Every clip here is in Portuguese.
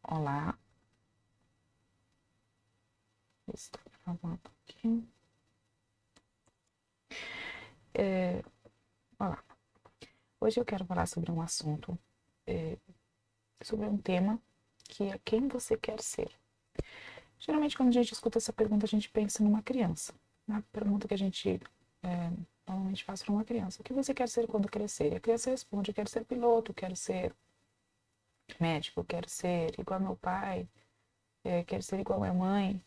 Olá, estou gravando aqui. Olá, hoje eu quero falar sobre um assunto, é, sobre um tema que é quem você quer ser. Geralmente, quando a gente escuta essa pergunta, a gente pensa numa criança. Na pergunta que a gente normalmente faz para uma criança: o que você quer ser quando crescer? E a criança responde: eu quero ser piloto, quero ser médico, quero ser igual ao meu pai, quero ser igual à minha mãe.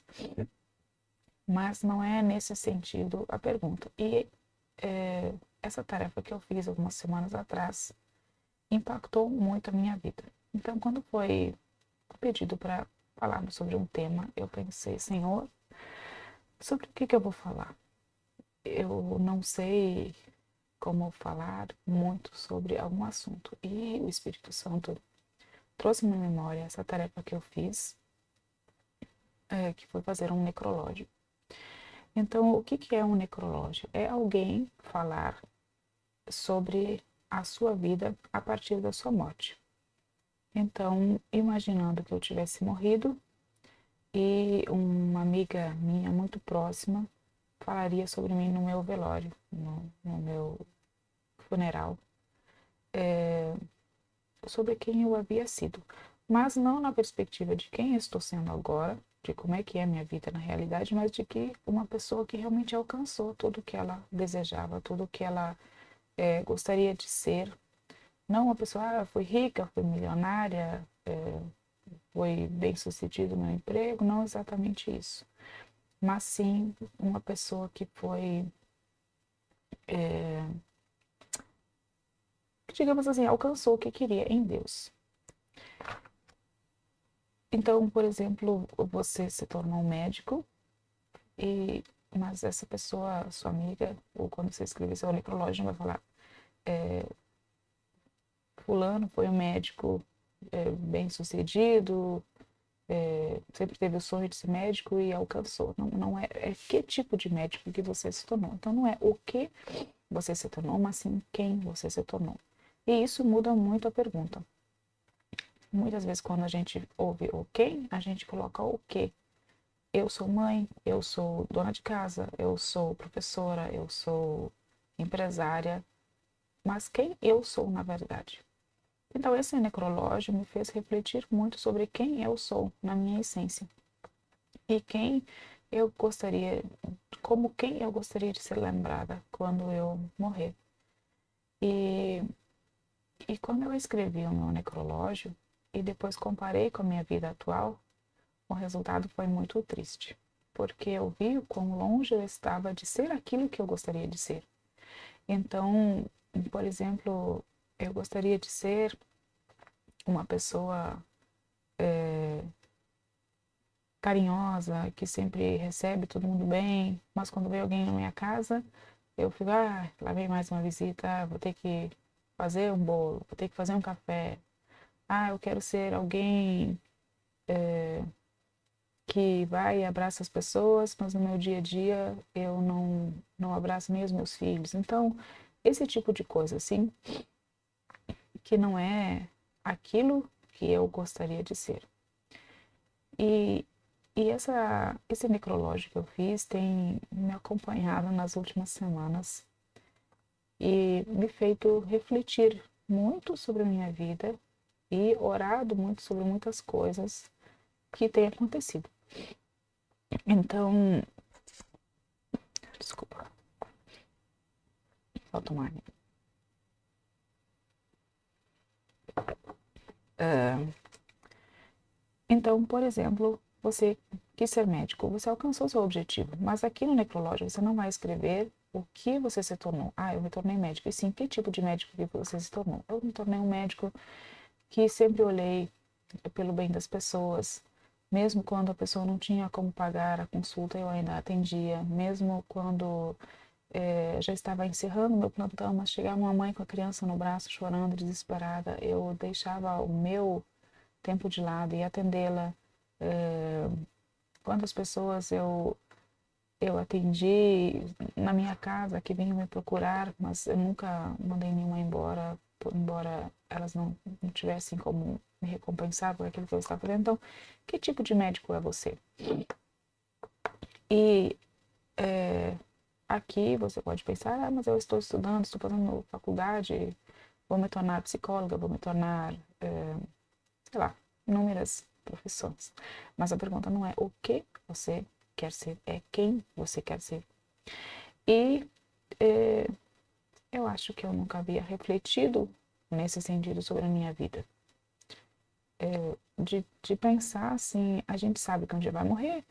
Mas não é nesse sentido a pergunta. E essa tarefa que eu fiz algumas semanas atrás impactou muito a minha vida. Então, quando foi pedido para falarmos sobre um tema, eu pensei, Senhor, sobre o que eu vou falar? Eu não sei como falar muito sobre algum assunto. E o Espírito Santo trouxe na memória essa tarefa que eu fiz, que foi fazer um necrológio. Então, o que é um necrológio? É alguém falar sobre a sua vida a partir da sua morte. Então, imaginando que eu tivesse morrido e uma amiga minha muito próxima falaria sobre mim no meu velório, no meu funeral, sobre quem eu havia sido, mas não na perspectiva de quem eu estou sendo agora, de como é que é a minha vida na realidade, mas de que uma pessoa que realmente alcançou tudo o que ela desejava, tudo o que ela gostaria de ser. Não uma pessoa, foi rica, foi milionária, foi bem sucedido no emprego, não exatamente isso. Mas sim uma pessoa que foi, que, digamos assim, alcançou o que queria em Deus. Então, por exemplo, você se tornou um médico, mas essa pessoa, sua amiga, ou quando você escrever seu necrológio, vai falar: fulano foi um médico bem sucedido, sempre teve o sonho de ser médico e alcançou. Não, não é que tipo de médico que você se tornou. Então, não é o que você se tornou, mas sim quem você se tornou. E isso muda muito a pergunta. Muitas vezes, quando a gente ouve o quem, a gente coloca o quê. Eu sou mãe, eu sou dona de casa, eu sou professora, eu sou empresária, mas quem eu sou na verdade? Então, esse necrológio me fez refletir muito sobre quem eu sou na minha essência e quem eu gostaria, como quem eu gostaria de ser lembrada quando eu morrer. E, e quando eu escrevi o meu necrológio e depois comparei com a minha vida atual, o resultado foi muito triste, porque eu vi o quão longe eu estava de ser aquilo que eu gostaria de ser. Então, por exemplo, eu gostaria de ser uma pessoa carinhosa, que sempre recebe todo mundo bem, mas quando vem alguém na minha casa, eu fico, lá vem mais uma visita, vou ter que fazer um bolo, vou ter que fazer um café. Eu quero ser alguém que vai e abraça as pessoas, mas no meu dia a dia eu não abraço nem os meus filhos. Então, esse tipo de coisa, assim, que não é aquilo que eu gostaria de ser. E, esse necrológio que eu fiz tem me acompanhado nas últimas semanas e me feito refletir muito sobre a minha vida e orado muito sobre muitas coisas que têm acontecido. Então, desculpa, só tomar água. Então, por exemplo, você quis ser médico, você alcançou seu objetivo, mas aqui no necrológio você não vai escrever o que você se tornou. Eu me tornei médico. E sim, que tipo de médico que você se tornou? Eu me tornei um médico que sempre olhei pelo bem das pessoas, mesmo quando a pessoa não tinha como pagar a consulta, eu ainda atendia, mesmo quando já estava encerrando meu plantão, mas chegava uma mãe com a criança no braço chorando, desesperada, eu deixava o meu tempo de lado e atendê-la. Quantas pessoas eu atendi na minha casa que vinham me procurar, mas eu nunca mandei nenhuma embora, embora elas não tivessem como me recompensar por aquilo que eu estava fazendo. Então, que tipo de médico é você? E aqui você pode pensar, mas eu estou estudando, estou fazendo faculdade, vou me tornar psicóloga, vou me tornar, sei lá, inúmeras profissões. Mas a pergunta não é o que você quer ser, é quem você quer ser. E eu acho que eu nunca havia refletido nesse sentido sobre a minha vida. De pensar assim, a gente sabe que um dia vai morrer,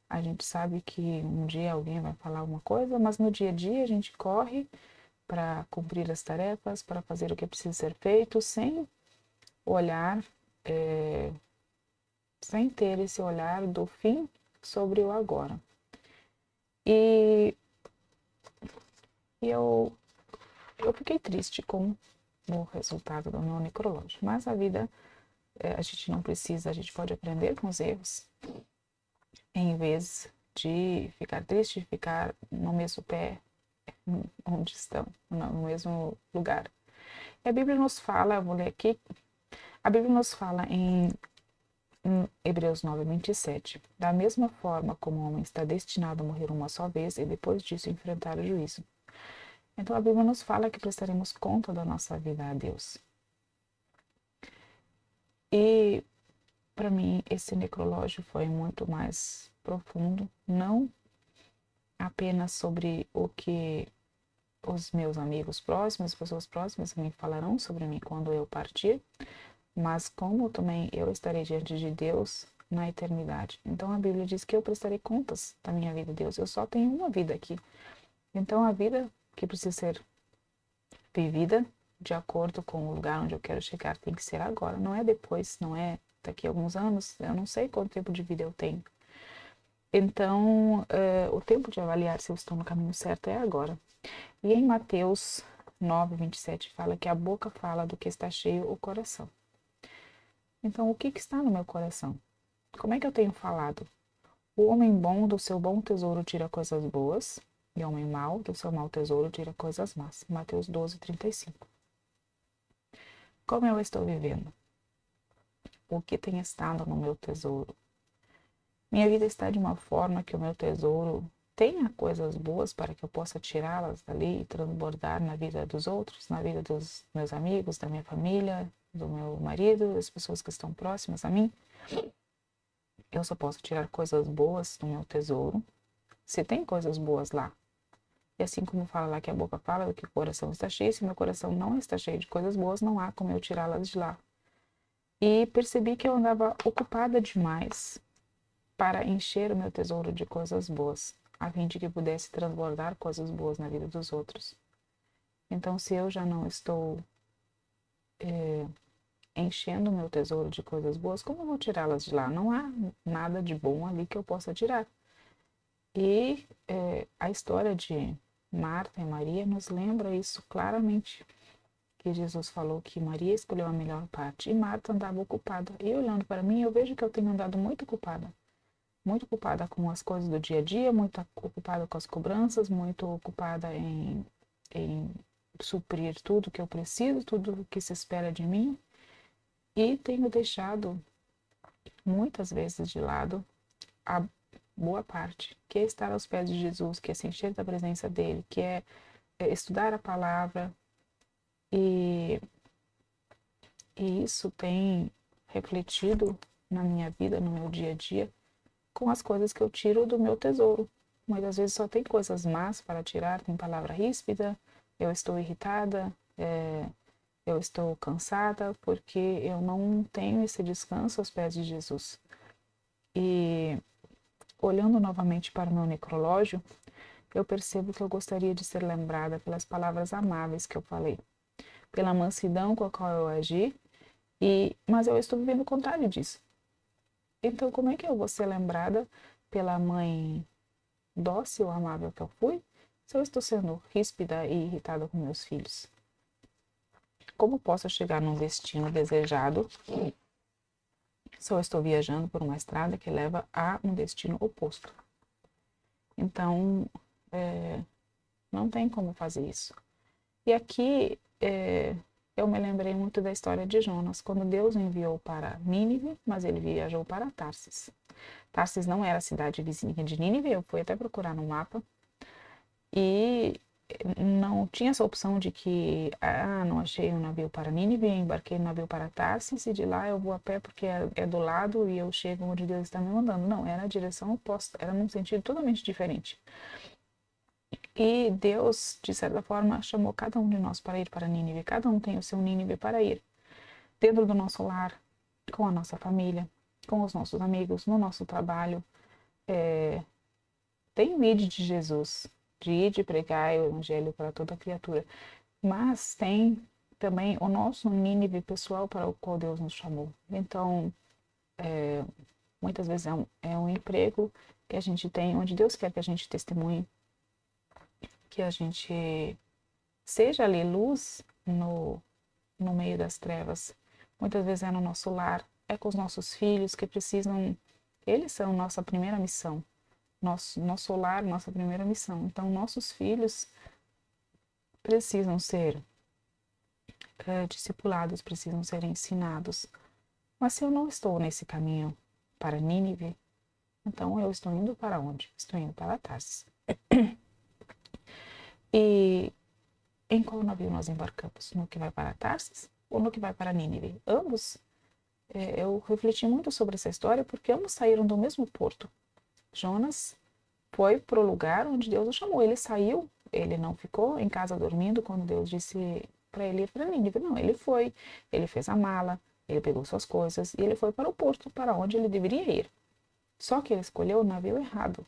a gente sabe que um dia alguém vai falar alguma coisa, mas no dia a dia a gente corre para cumprir as tarefas, para fazer o que precisa ser feito, sem olhar, sem ter esse olhar do fim sobre o agora. E eu fiquei triste com o resultado do meu necrológico, mas a vida, a gente não precisa, a gente pode aprender com os erros, em vez de ficar triste, ficar no mesmo pé onde estão, no mesmo lugar. E a Bíblia nos fala, eu vou ler aqui, a Bíblia nos fala em Hebreus 9:27, da mesma forma como o homem está destinado a morrer uma só vez e depois disso enfrentar o juízo. Então a Bíblia nos fala que prestaremos conta da nossa vida a Deus. E para mim esse necrológio foi muito mais profundo, não apenas sobre o que os meus amigos próximos, as pessoas próximas me falarão sobre mim quando eu partir, mas como também eu estarei diante de Deus na eternidade. Então a Bíblia diz que eu prestarei contas da minha vida a Deus. Eu só tenho uma vida aqui. Então a vida que precisa ser vivida de acordo com o lugar onde eu quero chegar tem que ser agora, não é depois, não é daqui a alguns anos, eu não sei quanto tempo de vida eu tenho. Então, o tempo de avaliar se eu estou no caminho certo é agora. E em Mateus 9:27 fala que a boca fala do que está cheio o coração. Então, o que está no meu coração? Como é que eu tenho falado? O homem bom do seu bom tesouro tira coisas boas, e o homem mau do seu mau tesouro tira coisas más. Mateus 12:35. Como eu estou vivendo? O que tem estado no meu tesouro? Minha vida está de uma forma que o meu tesouro tenha coisas boas para que eu possa tirá-las dali e transbordar na vida dos outros, na vida dos meus amigos, da minha família, do meu marido, das pessoas que estão próximas a mim. Eu só posso tirar coisas boas do meu tesouro se tem coisas boas lá. E assim como fala lá que a boca fala do que o coração está cheio, se meu coração não está cheio de coisas boas, não há como eu tirá-las de lá. E percebi que eu andava ocupada demais para encher o meu tesouro de coisas boas, a fim de que pudesse transbordar coisas boas na vida dos outros. Então, se eu já não estou enchendo o meu tesouro de coisas boas, como eu vou tirá-las de lá? Não há nada de bom ali que eu possa tirar. E a história de Marta e Maria nos lembra isso claramente, que Jesus falou que Maria escolheu a melhor parte e Marta andava ocupada. E olhando para mim, eu vejo que eu tenho andado muito ocupada com as coisas do dia a dia, muito ocupada com as cobranças, muito ocupada em suprir tudo que eu preciso, tudo que se espera de mim, e tenho deixado muitas vezes de lado a boa parte, que é estar aos pés de Jesus, que é se encher da presença dele, que é estudar a palavra, e, e isso tem refletido na minha vida, no meu dia a dia, com as coisas que eu tiro do meu tesouro. Muitas vezes só tem coisas más para tirar, tem palavra ríspida, eu estou irritada, eu estou cansada, porque eu não tenho esse descanso aos pés de Jesus. E olhando novamente para o meu necrológio, eu percebo que eu gostaria de ser lembrada pelas palavras amáveis que eu falei, pela mansidão com a qual eu agi, mas eu estou vivendo o contrário disso. Então, como é que eu vou ser lembrada pela mãe dócil, amável que eu fui, se eu estou sendo ríspida e irritada com meus filhos? Como posso chegar num destino desejado se eu estou viajando por uma estrada que leva a um destino oposto? Então, não tem como fazer isso. E aqui, eu me lembrei muito da história de Jonas, quando Deus o enviou para Nínive, mas ele viajou para Tarsis. Tarsis não era a cidade vizinha de Nínive, eu fui até procurar no mapa, e não tinha essa opção de que, não achei um navio para Nínive, embarquei no navio para Tarsis, e de lá eu vou a pé porque é do lado e eu chego onde Deus está me mandando. Não, era a direção oposta, era num sentido totalmente diferente. E Deus, de certa forma, chamou cada um de nós para ir para Nínive. Cada um tem o seu Nínive para ir. Dentro do nosso lar, com a nossa família, com os nossos amigos, no nosso trabalho. Tem o ide de Jesus, de ir de pregar o evangelho para toda criatura. Mas tem também o nosso Nínive pessoal para o qual Deus nos chamou. Então, muitas vezes é um emprego que a gente tem, onde Deus quer que a gente testemunhe, que a gente seja ali luz no meio das trevas. Muitas vezes é no nosso lar, é com os nossos filhos que precisam, eles são nossa primeira missão. Nosso lar, nossa primeira missão. Então, nossos filhos precisam ser discipulados, precisam ser ensinados. Mas se eu não estou nesse caminho para Nínive, então eu estou indo para onde? Estou indo para Tarsis. E em qual navio nós embarcamos? No que vai para Tarsis ou no que vai para Nínive? Ambos, eu refleti muito sobre essa história porque ambos saíram do mesmo porto. Jonas foi para o lugar onde Deus o chamou. Ele saiu, ele não ficou em casa dormindo quando Deus disse para ele ir para Nínive. Não, ele foi, ele fez a mala, ele pegou suas coisas e ele foi para o porto para onde ele deveria ir. Só que ele escolheu o navio errado.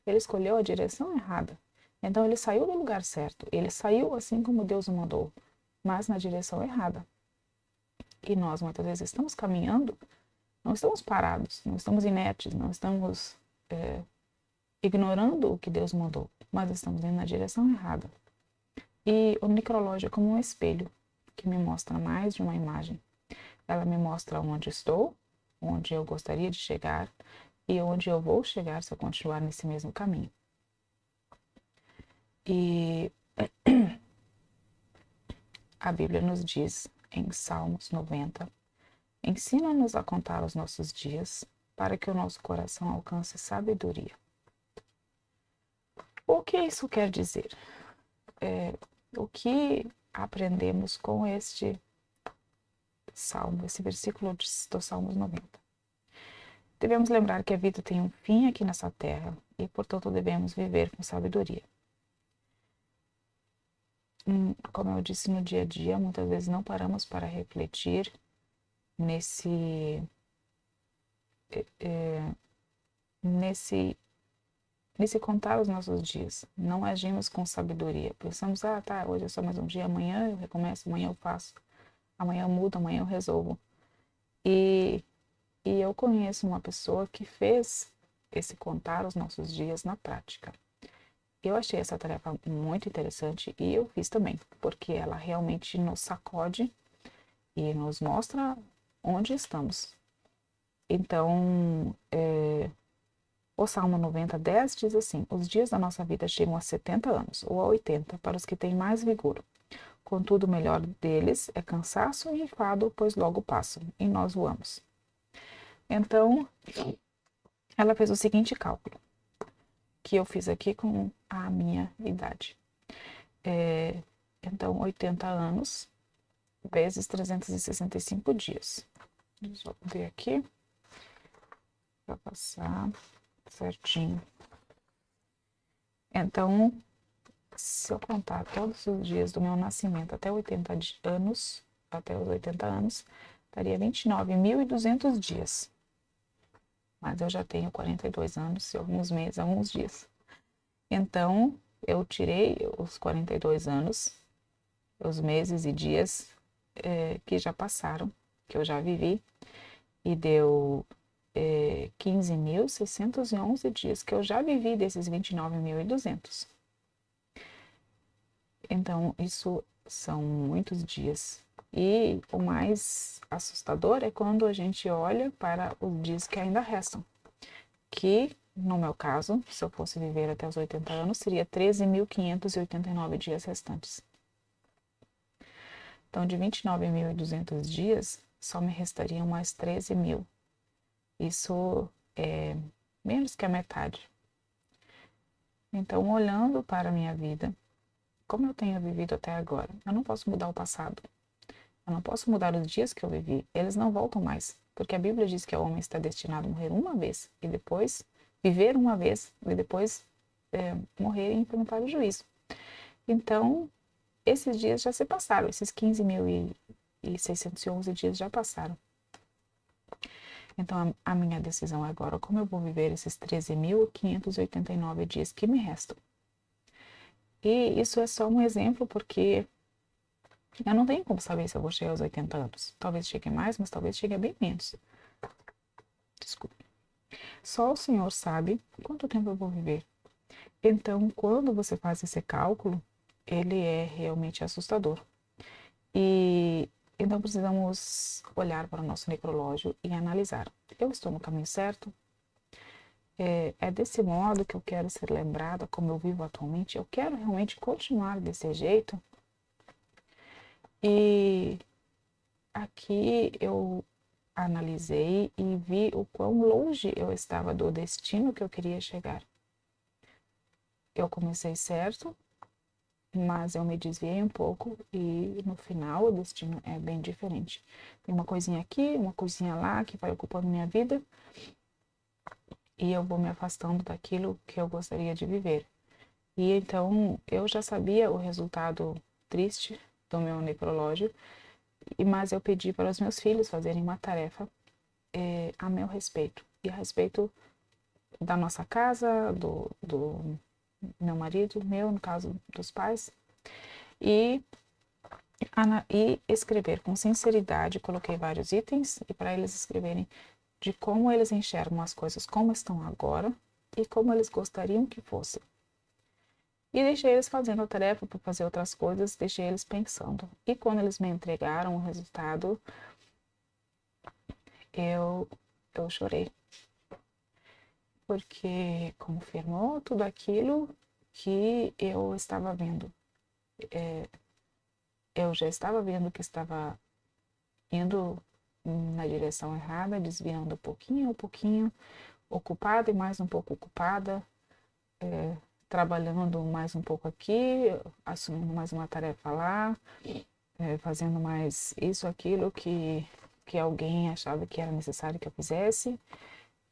Ele escolheu a direção errada. Então ele saiu do lugar certo. Ele saiu assim como Deus o mandou, mas na direção errada. E nós muitas vezes estamos caminhando, não estamos parados, não estamos inertes, não estamos ignorando o que Deus mandou, mas estamos indo na direção errada. E o necrológio é como um espelho que me mostra mais de uma imagem. Ela me mostra onde estou, onde eu gostaria de chegar e onde eu vou chegar se eu continuar nesse mesmo caminho. E a Bíblia nos diz em Salmos 90: ensina-nos a contar os nossos dias para que o nosso coração alcance sabedoria. O que isso quer dizer? O que aprendemos com este salmo, esse versículo do Salmos 90? Devemos lembrar que a vida tem um fim aqui nessa terra e, portanto, devemos viver com sabedoria. Como eu disse, no dia a dia, muitas vezes não paramos para refletir nesse contar os nossos dias. Não agimos com sabedoria. Pensamos, tá, hoje é só mais um dia, amanhã eu recomeço, amanhã eu faço, amanhã eu mudo, amanhã eu resolvo. E eu conheço uma pessoa que fez esse contar os nossos dias na prática. Eu achei essa tarefa muito interessante e eu fiz também, porque ela realmente nos sacode e nos mostra onde estamos. Então, o Salmo 90:10 diz assim: os dias da nossa vida chegam a 70 anos, ou a 80, para os que têm mais vigor. Contudo, o melhor deles é cansaço e enfado, pois logo passam, e nós voamos. Então, ela fez o seguinte cálculo, que eu fiz aqui com a minha idade. Então, 80 anos vezes 365 dias. Deixa eu ver aqui, para passar certinho. Então, se eu contar todos os dias do meu nascimento até 80 anos, até os 80 anos, daria 29.200 dias. Mas eu já tenho 42 anos e alguns meses, alguns dias. Então, eu tirei os 42 anos, os meses e dias que já passaram, que eu já vivi, e deu 15.611 dias que eu já vivi desses 29.200. Então, isso são muitos dias. E o mais assustador é quando a gente olha para os dias que ainda restam. Que, no meu caso, se eu fosse viver até os 80 anos, seria 13.589 dias restantes. Então, de 29.200 dias, só me restariam mais 13.000. Isso é menos que a metade. Então, olhando para a minha vida, como eu tenho vivido até agora, eu não posso mudar o passado. Eu não posso mudar os dias que eu vivi. Eles não voltam mais. Porque a Bíblia diz que o homem está destinado a morrer uma vez e depois viver uma vez e depois morrer e enfrentar o juízo. Então, esses dias já se passaram. Esses 15.611 dias já passaram. Então, a minha decisão é agora, como eu vou viver esses 13.589 dias que me restam. E isso é só um exemplo, porque eu não tenho como saber se eu vou chegar aos 80 anos. Talvez chegue mais, mas talvez chegue a bem menos. Desculpe. Só o Senhor sabe quanto tempo eu vou viver. Então, quando você faz esse cálculo, ele é realmente assustador. E então precisamos olhar para o nosso necrológio e analisar. Eu estou no caminho certo? É desse modo que eu quero ser lembrada como eu vivo atualmente? Eu quero realmente continuar desse jeito? E aqui eu analisei e vi o quão longe eu estava do destino que eu queria chegar. Eu comecei certo, mas eu me desviei um pouco e no final o destino é bem diferente. Tem uma coisinha aqui, uma coisinha lá que vai ocupando minha vida e eu vou me afastando daquilo que eu gostaria de viver. E então eu já sabia o resultado triste do meu necrológio, mas eu pedi para os meus filhos fazerem uma tarefa a meu respeito e a respeito da nossa casa, do meu marido, meu, no caso dos pais, e escrever com sinceridade. Coloquei vários itens e para eles escreverem de como eles enxergam as coisas como estão agora e como eles gostariam que fosse. E deixei eles fazendo a tarefa para fazer outras coisas, deixei eles pensando. E quando eles me entregaram o resultado, eu chorei. Porque confirmou tudo aquilo que eu estava vendo. Eu já estava vendo que estava indo na direção errada, desviando pouquinho a pouquinho, ocupada e mais um pouco ocupada, trabalhando mais um pouco aqui, assumindo mais uma tarefa lá, fazendo mais isso, aquilo que alguém achava que era necessário que eu fizesse.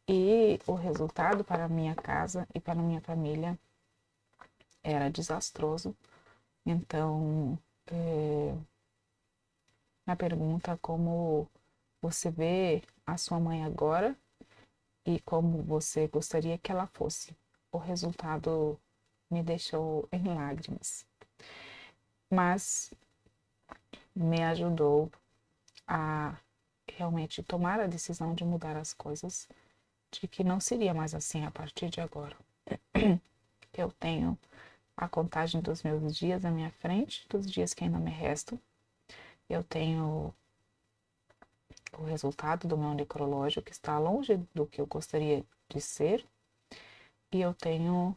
E o resultado para a minha casa e para a minha família era desastroso. Então, na pergunta como você vê a sua mãe agora e como você gostaria que ela fosse, o resultado me deixou em lágrimas, mas me ajudou a realmente tomar a decisão de mudar as coisas, de que não seria mais assim a partir de agora. Eu tenho a contagem dos meus dias à minha frente, dos dias que ainda me restam. Eu tenho o resultado do meu necrológio, que está longe do que eu gostaria de ser, e eu tenho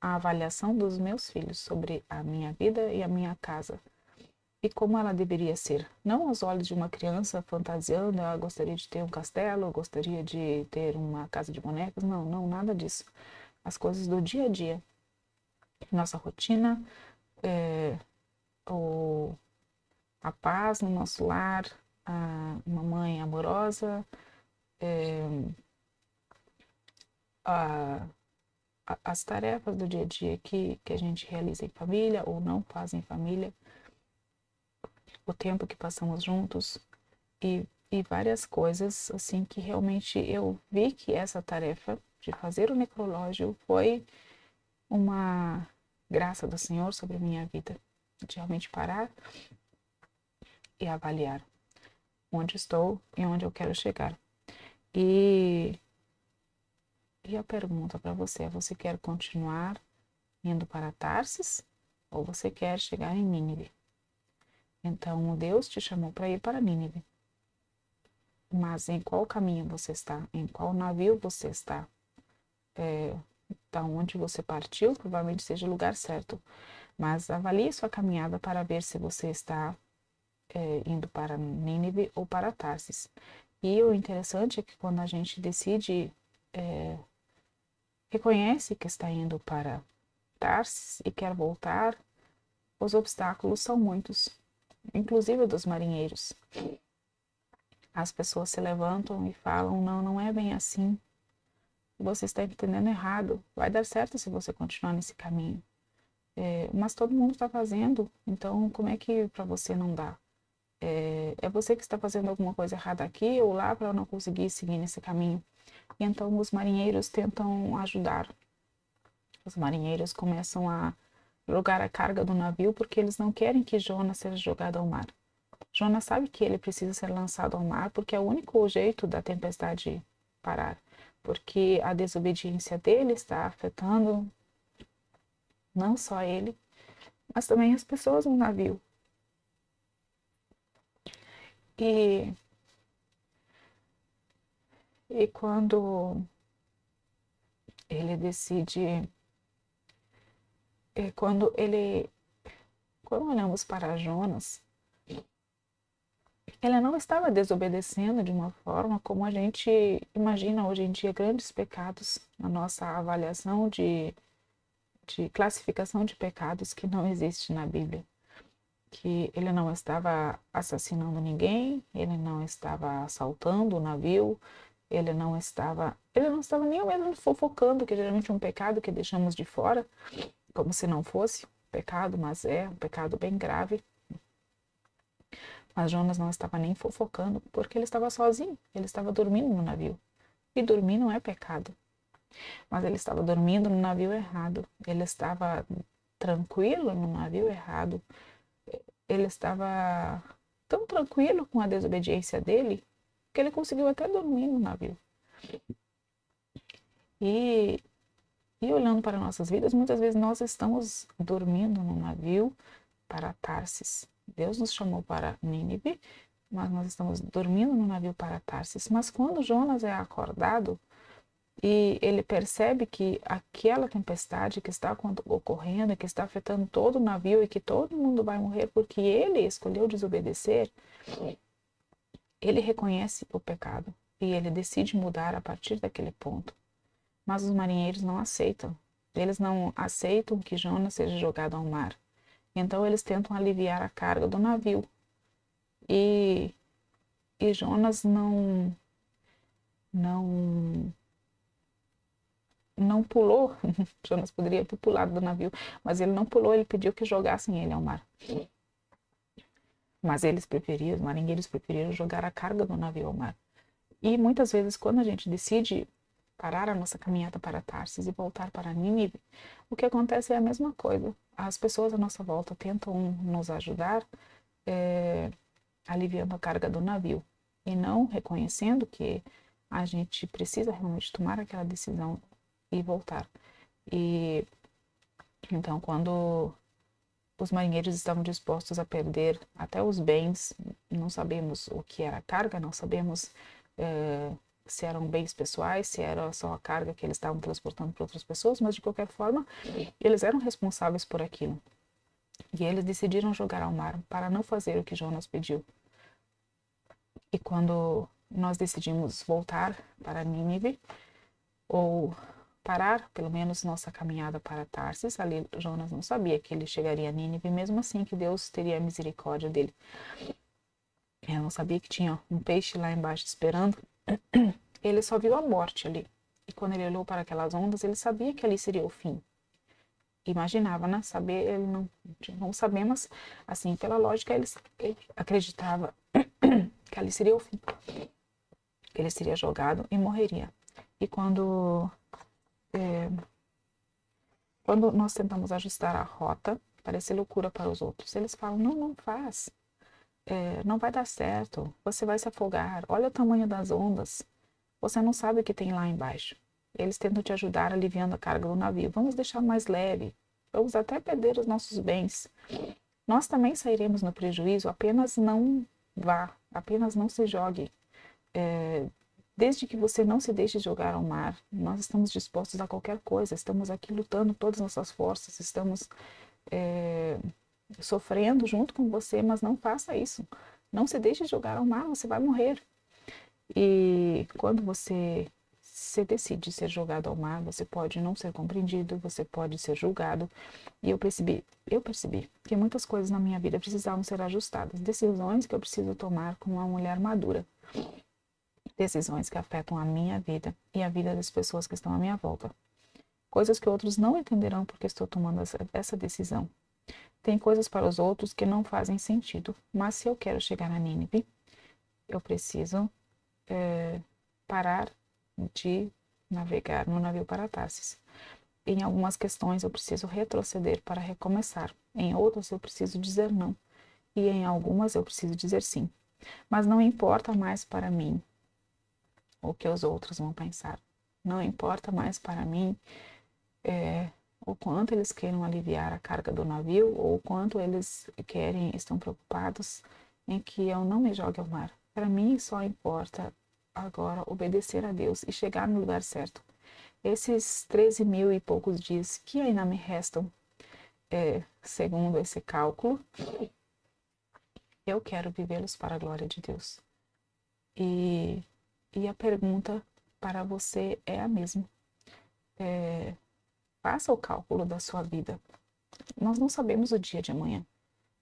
a avaliação dos meus filhos sobre a minha vida e a minha casa, e como ela deveria ser. Não aos olhos de uma criança fantasiando, gostaria de ter um castelo, gostaria de ter uma casa de bonecas. Não, não, nada disso. As coisas do dia a dia. Nossa rotina, a paz no nosso lar, uma mãe amorosa, as tarefas do dia a dia que a gente realiza em família ou não faz em família, o tempo que passamos juntos e várias coisas assim que realmente eu vi que essa tarefa de fazer o necrológio foi uma graça do Senhor sobre a minha vida, de realmente parar e avaliar onde estou e onde eu quero chegar. E a pergunta para você é: você quer continuar indo para Tarsis ou você quer chegar em Nínive? Então, Deus te chamou para ir para Nínive. Mas em qual caminho você está? Em qual navio você está? Da onde você partiu, provavelmente seja o lugar certo. Mas avalie sua caminhada para ver se você está indo para Nínive ou para Tarsis. E o interessante é que quando a gente decide, reconhece que está indo para Tarsis e quer voltar, os obstáculos são muitos, inclusive dos marinheiros. As pessoas se levantam e falam: não, não é bem assim. Você está entendendo errado. Vai dar certo se você continuar nesse caminho. Mas todo mundo está fazendo, então como é que para você não dá? É você que está fazendo alguma coisa errada aqui ou lá para não conseguir seguir nesse caminho. E então os marinheiros tentam ajudar. Os marinheiros começam a jogar a carga do navio porque eles não querem que Jonas seja jogado ao mar. Jonas sabe que ele precisa ser lançado ao mar porque é o único jeito da tempestade parar. Porque a desobediência dele está afetando não só ele, mas também as pessoas no navio. E, e ele decide, quando olhamos para Jonas, ele não estava desobedecendo de uma forma como a gente imagina hoje em dia grandes pecados na nossa avaliação de classificação de pecados que não existe na Bíblia. Que ele não estava assassinando ninguém, ele não estava assaltando o navio, ele não estava nem mesmo fofocando, que geralmente é um pecado que deixamos de fora, como se não fosse pecado, mas é um pecado bem grave. Mas Jonas não estava nem fofocando, porque ele estava sozinho, ele estava dormindo no navio. E dormir não é pecado. Mas ele estava dormindo no navio errado, ele estava tranquilo no navio errado, ele estava tão tranquilo com a desobediência dele que ele conseguiu até dormir no navio. E olhando para nossas vidas, muitas vezes nós estamos dormindo no navio para Tarsis. Deus nos chamou para Nínive, mas nós estamos dormindo no navio para Tarsis. Mas quando Jonas é acordado e ele percebe que aquela tempestade que está ocorrendo, que está afetando todo o navio e que todo mundo vai morrer porque ele escolheu desobedecer, ele reconhece o pecado e ele decide mudar a partir daquele ponto. Mas os marinheiros não aceitam. Eles não aceitam que Jonas seja jogado ao mar. Então eles tentam aliviar a carga do navio. E Jonas não pulou. Jonas poderia ter pulado do navio, mas ele não pulou, ele pediu que jogassem ele ao mar. Mas os marinheiros preferiram jogar a carga do navio ao mar. E muitas vezes, quando a gente decide parar a nossa caminhada para Tarsis e voltar para Nínive, o que acontece é a mesma coisa. As pessoas à nossa volta tentam nos ajudar, aliviando a carga do navio e não reconhecendo que a gente precisa realmente tomar aquela decisão e voltar. E então, quando os marinheiros estavam dispostos a perder até os bens, não sabemos o que era a carga, não sabemos se eram bens pessoais, se era só a carga que eles estavam transportando para outras pessoas, mas de qualquer forma, eles eram responsáveis por aquilo. E eles decidiram jogar ao mar para não fazer o que Jonas pediu. E quando nós decidimos voltar para Nínive, ou parar, pelo menos, nossa caminhada para Tarsis, ali Jonas não sabia que ele chegaria a Nínive, mesmo assim que Deus teria misericórdia dele. Ele não sabia que tinha um peixe lá embaixo esperando. Ele só viu a morte ali. E quando ele olhou para aquelas ondas, ele sabia que ali seria o fim. Imaginava, né? Saber, ele não sabemos, assim, pela lógica, ele acreditava que ali seria o fim. Que ele seria jogado e morreria. E quando nós tentamos ajustar a rota, parece loucura para os outros. Eles falam: não faz, não vai dar certo, você vai se afogar, olha o tamanho das ondas, você não sabe o que tem lá embaixo. Eles tentam te ajudar aliviando a carga do navio. Vamos deixar mais leve, vamos até perder os nossos bens. Nós também sairemos no prejuízo, apenas não vá, apenas não se jogue. Desde que você não se deixe jogar ao mar, nós estamos dispostos a qualquer coisa, estamos aqui lutando todas as nossas forças, estamos sofrendo junto com você, mas não faça isso. Não se deixe jogar ao mar, você vai morrer. E quando você se decide ser jogado ao mar, você pode não ser compreendido, você pode ser julgado. E eu percebi que muitas coisas na minha vida precisavam ser ajustadas, decisões que eu preciso tomar como uma mulher madura, decisões que afetam a minha vida e a vida das pessoas que estão à minha volta. Coisas que outros não entenderão porque estou tomando essa decisão. Tem coisas para os outros que não fazem sentido, mas se eu quero chegar a Nínive, eu preciso parar de navegar no navio para Tarsis. Em algumas questões eu preciso retroceder para recomeçar, em outras eu preciso dizer não, e em algumas eu preciso dizer sim. Mas não importa mais para mim o que os outros vão pensar. Não importa mais para mim o quanto eles queiram aliviar a carga do navio ou o quanto eles estão preocupados em que eu não me jogue ao mar. Para mim só importa agora obedecer a Deus e chegar no lugar certo. Esses 13 mil e poucos dias que ainda me restam, segundo esse cálculo, eu quero vivê-los para a glória de Deus. E a pergunta para você é a mesma. Faça o cálculo da sua vida. Nós não sabemos o dia de amanhã.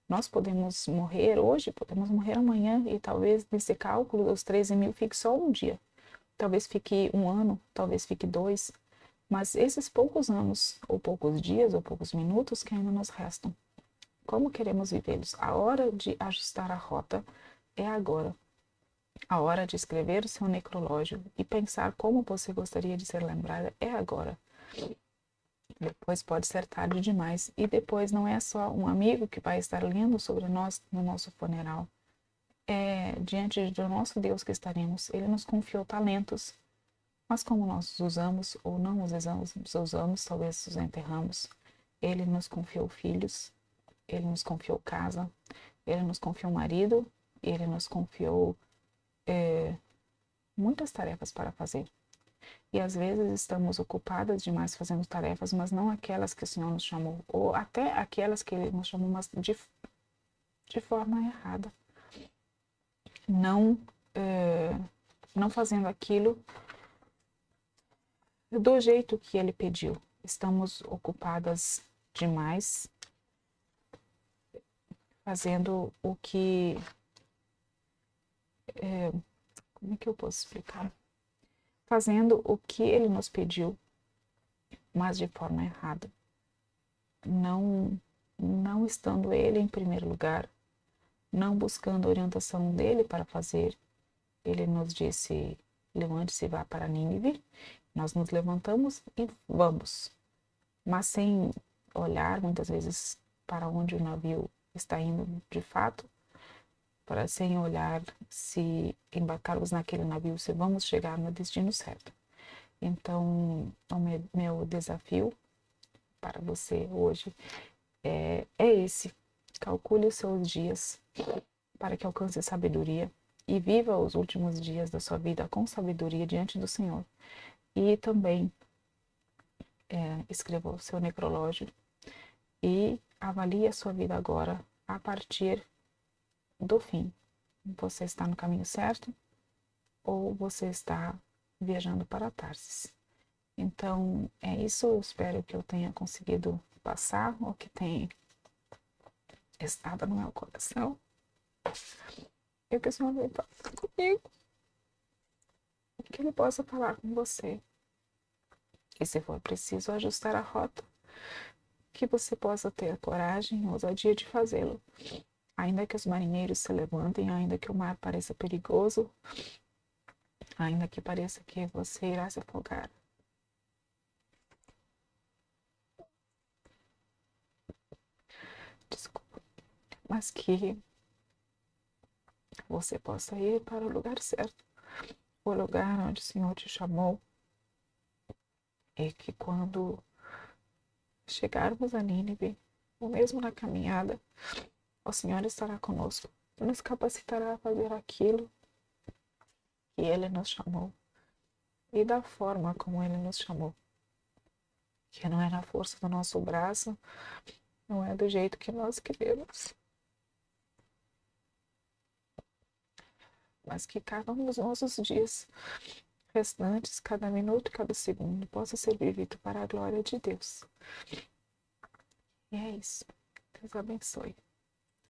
Nós podemos morrer hoje, podemos morrer amanhã, e talvez nesse cálculo dos 13 mil fique só um dia. Talvez fique um ano, talvez fique 2. Mas esses poucos anos, ou poucos dias, ou poucos minutos que ainda nos restam, como queremos vivê-los? A hora de ajustar a rota é agora. A hora de escrever o seu necrológio e pensar como você gostaria de ser lembrada é agora. Depois pode ser tarde demais. E depois não é só um amigo que vai estar lendo sobre nós no nosso funeral. É diante do nosso Deus que estaremos. Ele nos confiou talentos. Mas como nós os usamos ou não os usamos, talvez os enterramos. Ele nos confiou filhos. Ele nos confiou casa. Ele nos confiou marido. Ele nos confiou muitas tarefas para fazer. E às vezes estamos ocupadas demais fazendo tarefas, mas não aquelas que o Senhor nos chamou, ou até aquelas que Ele nos chamou, mas de forma errada. Não, não fazendo aquilo do jeito que Ele pediu. Estamos ocupadas demais fazendo o que... como é que eu posso explicar? Fazendo o que Ele nos pediu, mas de forma errada. Não estando Ele em primeiro lugar, não buscando a orientação dele para fazer. Ele nos disse, levante-se e vá para Nínive. Nós nos levantamos e vamos, mas sem olhar muitas vezes para onde o navio está indo de fato, para sem olhar se embarcarmos naquele navio, se vamos chegar no destino certo. Então, o meu desafio para você hoje é esse. Calcule os seus dias para que alcance sabedoria e viva os últimos dias da sua vida com sabedoria diante do Senhor. E também escreva o seu necrológio e avalie a sua vida agora a partir do fim. Você está no caminho certo ou você está viajando para Tarsis? Então, é isso. Eu espero que eu tenha conseguido passar o que tem estado no meu coração. E que o Senhor venha falar comigo. Que Ele possa falar com você. E se for preciso ajustar a rota, que você possa ter a coragem e a ousadia de fazê-lo. Ainda que os marinheiros se levantem, ainda que o mar pareça perigoso, ainda que pareça que você irá se afogar. Desculpa. Mas que você possa ir para o lugar certo, o lugar onde o Senhor te chamou, e que quando chegarmos a Nínive, ou mesmo na caminhada, o Senhor estará conosco, nos capacitará a fazer aquilo que Ele nos chamou e da forma como Ele nos chamou, que não é na força do nosso braço, não é do jeito que nós queremos. Mas que cada um dos nossos dias restantes, cada minuto e cada segundo, possa ser vivido para a glória de Deus. E é isso. Deus abençoe.